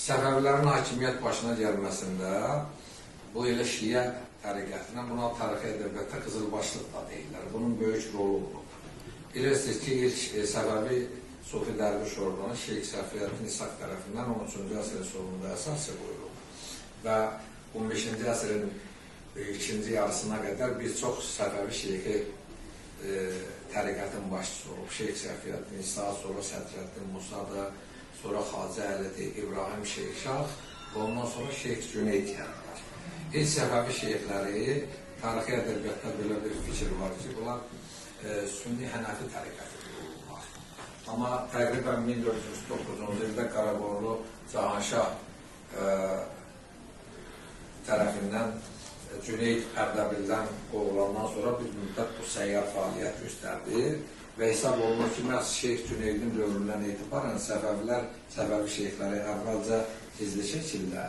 Səfəvilərin hakimiyyət başına gəlməsində bu elə Şiə təriqətinə, buna tarixi ədəbiyyatda qızılbaşlıq da deyirlər. Bunun böyük rolu olub. Bilirsiniz ki, ilk Səfəvi Sufi Dərviş orqanı Şeyx Səfiyyəddin İshaq tərəfindən 13-cü əsrin sonunda əsası qoyulub. Və 15-ci əsrin ikinci yarısına qədər bir çox Səfəvi şeyxi təriqətin başçısı olub. Şeyx Səfiyyəddin İshaq, sonra Sədrəddin Musadır, sonra Xacə Əlidir, İbrahim Şeyxşah və ondan sonra Şeyx Cüneyd gəlirlər. İlk Səfəvi şeyxləri tarixi ədəbiyyatda belə bir fikir var ki, bunlar Sünni Hənəfi təriqəti olurlar. Amma təqribən 1409-cu ildə Qaraqorlu Cahanşah tərəfindən Cüneyd Ərdəbildən qovulandan sonra bir müddət bu səyyar fəaliyyət göstərdi və hesab olunur ki, məhz Şeyx Cüneydin dövründən etibarən Səfəvi şeyxləri əvvəlcə gizli şəkildə,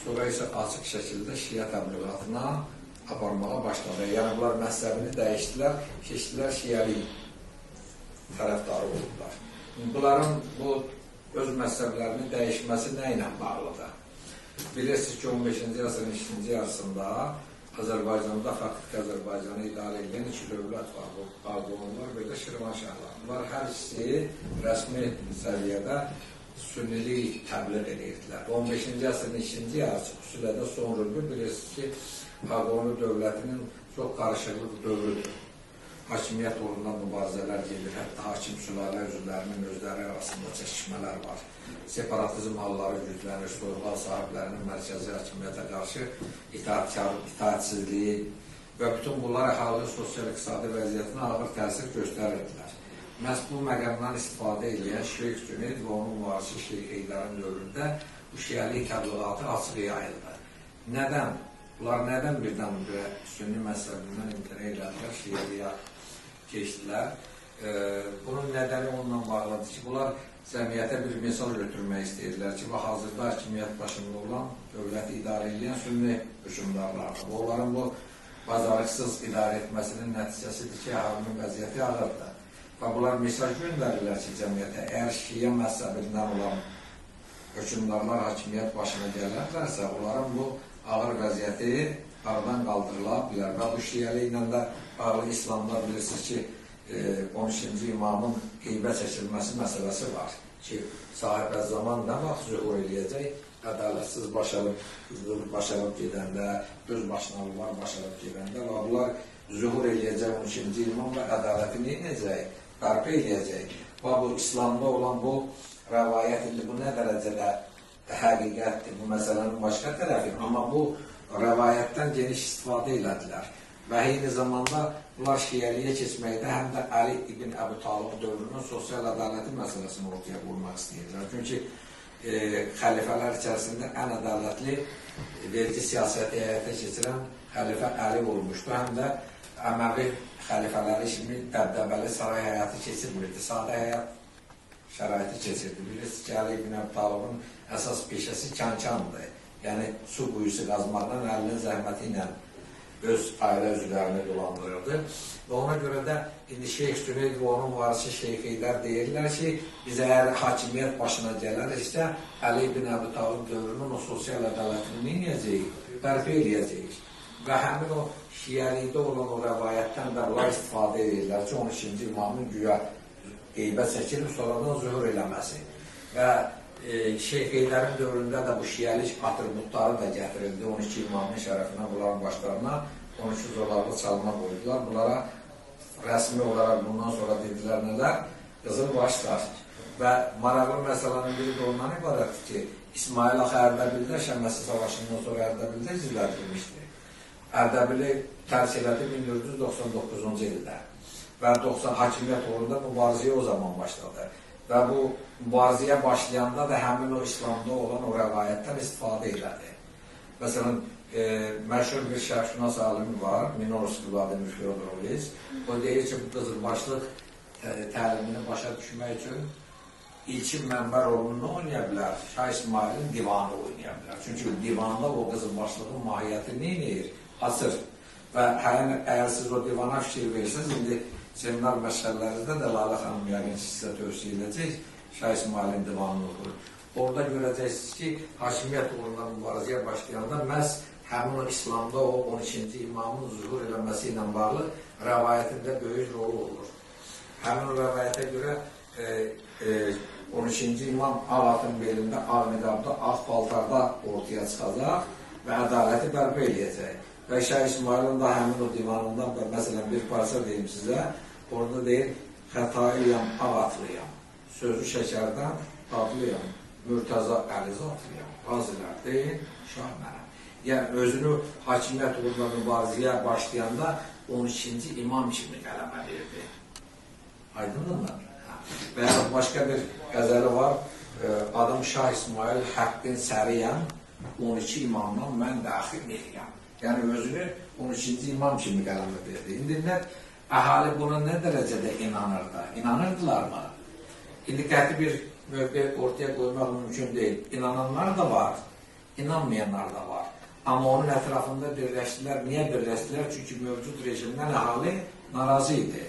sonra isə açıq şəkildə Şiə təbliğatına aparmağa başladı. Yəni, bunlar məhzəbini dəyişdilər, keçdilər Şiəlik tərəfdarı oldular. Bunların bu öz məhzəblərinin dəyişməsi nə ilə bağlıdır? Bilirsiniz ki, 15-ci əsrin ikinci yarısında Azərbaycanda faktiki Azərbaycanı idarə edən iki dövlət var. Bu Ağqoğunlar və də Şirvanşahlar. Bunlar hər ikisi rəsmi səviyyədə sünnilik təbliğ edirdilər. 15-ci əsrin ikinci yarısı, xüsusilə də son rübü bilirsiniz ki, Ağqoğunlu dövlətinin çox qarışıqlıq dövrüdür. Hakimiyyət uğrunda mübarizələr gedir, hətta hakim sülalə üzvlərinin özləri arasında çəkişmələr var. Separatizm halları güclənir, soyğal sahiblərinin mərkəzi hakimiyyətə qarşı itaatsizliyi və bütün bunlar əhalinin sosial-iqtisadi vəziyyətinə ağır təsir göstərirdilər. Məhz bu məqamdan istifadə edən Şeyx Cüneyd və onun varisi Şeyx Heydarın dövründə bu şiəlik təbliğatı açıq yayıldı. Nədən? Bunlar nədən birdən-birə sünni məzhəbindən imtina elədilər, şiəliyə keçdilər. Bunun nədəni onunla bağlıdır ki, bunlar cəmiyyətə bir mesaj götürmək istəyirlər ki, hazırda hakimiyyət başında olan dövləti idarə edən sünni hökümdarlardır. Onların bu bacarıqsız idarə etməsinin nəticəsidir ki, əhalinin vəziyyəti ağırdır. Və bunlar mesaj göndərirlər ki, cəmiyyətə, əgər şiə məzhəbindən olan hökümdarlar hakimiyyət başına gələrlərsə, onların bu ağır vəziyyəti aradan qaldırıla bilər. Və bu şiəliklə də bağlı İslamda bilirsiniz ki, 13-cü imamın qeybə çəkilməsi məsələsi var ki, sahibə zaman nə vaxt zühur eləyəcək, ədalətsiz başarıb gedəndə, öz başınalıqlar başarıb gedəndə və bunlar zühur eləyəcək 13-cü imam və ədaləti neyəcək, bərpa eləyəcək. Və bu İslamda olan bu rəvayət indi bu nə dərəcədə həqiqətdir, bu məsələnin başqa tərəfi, amma bu rəvayətdən geniş istifadə elədilər. Və eyni zamanda bunlar şiəliyə keçməkdə həm də Əli ibn Əbu Talib dövrünün sosial ədaləti məsələsini ortaya qoymaq istəyirlər. Çünki xəlifələr içərisində ən ədalətli vergi siyasəti həyata keçirən xəlifə Əli olmuşdu. Həm də Əməvi xəlifələri kimi dəbdəbəli saray həyatı keçirmirdi, sadə həyat şəraiti keçirdi. Bilirsiniz ki, Əli ibn Əbu Talibin əsas peşəsi kənkandır. Yəni, su quyusu qazmaqdan əlinin zəhməti ilə öz ailə üzvlərini dolandırırdı. Və ona görə də indi Şeyx Cüneyd və onun varisi Şeyx Heydər deyirlər ki, biz əgər hakimiyyət başına gələriksə, Əli ibn Əbu Talib dövrünün o sosial ədalətini neyəcəyik? Bərpa eləyəcəyik. Və həmin o şiəlikdə olan o rəvayətdən də bunlar istifadə edirlər ki, 13-cü imamın güya qeybə çəkilib, sonradan zühur eləməsi. Və Şeyx Heydərin dövründə də bu şiəlik atributları da gətirildi. 12 imamın şərəfinə, bunların başlarına 13 zolaqlı çalma qoydular. Bunlara rəsmi olaraq bundan sonra dedilər nələr? Qızıl başlar. Və maraqlı məsələnin biri də ondan ibarətdir ki, İsmail Axı Ərdəbildə Şəməsi savaşından sonra Ərdəbildə izlədilmişdi. Ərdəbili tərk elədi 1499-cu ildə. Və 90 hakimiyyət uğrunda mübarizəyə o zaman başladı. Və bu mübarizəyə başlayanda da həmin o İslamda olan o rəvayətdən istifadə elədi. Məsələn, məşhur bir şərqşünas alimi var, Minorski Vladimir Fyodoroviç. O deyir ki, bu qızılbaşlıq təlimini başa düşmək üçün ilkin mənbə rolunu oynaya bilər, Şah İsmailin divanı oynaya bilər. Çünki divanda o qızılbaşlığın mahiyyəti neyir? Açır. Və əgər siz o divana fikir verirsiniz, indi seminar məşğəllərinizdə də Lalə xanım yəqin sizə tövsiyə edəcək, Şah İsmailin divanını oxuyur. orada görəcəksiniz ki, hakimiyyət uğrunda mübarizəyə başlayanda məhz həmin o İslamda o 12-ci imamın zuhur eləməsi ilə bağlı rəvayətində böyük rolu olur. Həmin o rəvayətə görə 12-ci imam ağ atın belində, ağ niqabda, ağ paltarda ortaya çıxacaq və ədaləti bərpa eləyəcək. Və Şah İsmailin da həmin o divanından da məsələn bir parça deyim sizə, orada deyir, xətaiyəm, ağ atlıyam, sözü şəkərdən tatlıyam, mürtəza əlizatlıyam, qazilər deyil, şah mənəm. Yəni, özünü hakimiyyət uğrunda mübarizəyə başlayanda 12-ci imam kimi qələmə verdi. Aydındır mı? Və ya başqa bir qəzəli var, adım Şah İsmail, həqqin səriyəm, 12 imamdan mən daxil deyirəm. Yəni, özünü 12-ci imam kimi qələmə verdi. İndi əhali buna nə dərəcədə inanırdı? İnanırdılar mı? İndi qəti bir mövqe ortaya qoymaq mümkün deyil. İnananlar da var, inanmayanlar da var. Amma onun ətrafında birləşdilər. Niyə birləşdilər? Çünki mövcud rejimdən əhali narazı idi.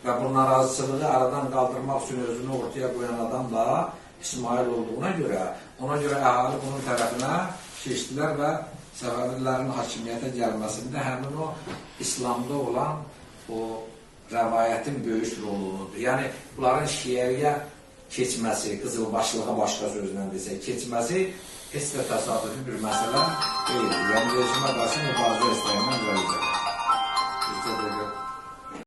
Və bu narazıçılığı aradan qaldırmaq üçün özünü ortaya qoyan adam da İsmail olduğuna görə, ona görə əhali bunun tərəfinə keçdilər və Səfəvilərin hakimiyyətə gəlməsində həmin o İslamda olan o rəvayətin böyük rolunudur. Yəni, bunların şiəriyə keçməsi, qızılbaşlığa başqa sözlə desək, keçməsi heç də təsadüfi bir məsələ deyildir. Yəni, rejimə qarşı mübarizə istəyəndən gələcək.